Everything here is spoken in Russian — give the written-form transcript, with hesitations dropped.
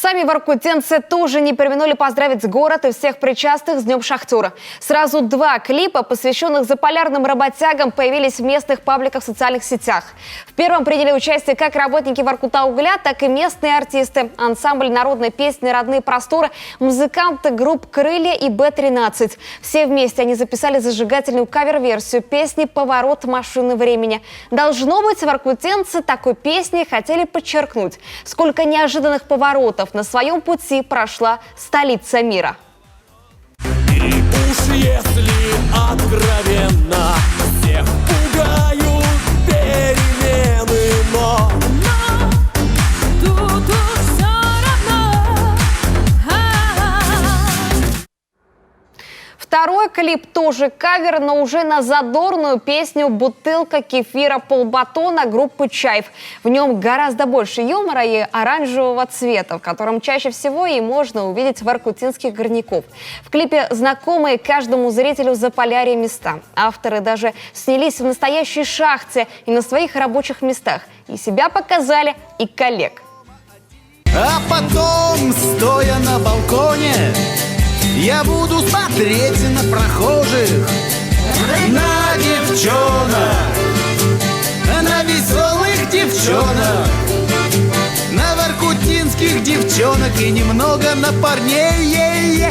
Сами воркутенцы тоже не преминули поздравить город и всех причастных с Днем Шахтера. Сразу 2 клипа, посвященных заполярным работягам, появились в местных пабликах в социальных сетях. В первом приняли участие как работники Воркута-Угля, так и местные артисты, ансамбль народной песни «Родные просторы», музыканты групп «Крылья» и Б-13. Все вместе они записали зажигательную кавер-версию песни «Поворот машины времени». Должно быть, воркутенцы такой песней хотели подчеркнуть, сколько неожиданных поворотов на своем пути прошла столица мира. И уж если откровенно, всех пугают перемены, но тут уж всё равно. Второй клип тоже кавер, но уже на задорную песню «Бутылка кефира полбатона» группы «Чайф». В нем гораздо больше юмора и оранжевого цвета, в котором чаще всего и можно увидеть воркутинских горняков. В клипе знакомые каждому зрителю Заполярья места. Авторы даже снялись в настоящей шахте и на своих рабочих местах. И себя показали, и коллег. А потом, стоя на балконе, я буду смотреть на прохожих, на девчонок, на веселых девчонок, на воркутинских девчонок и немного на парней.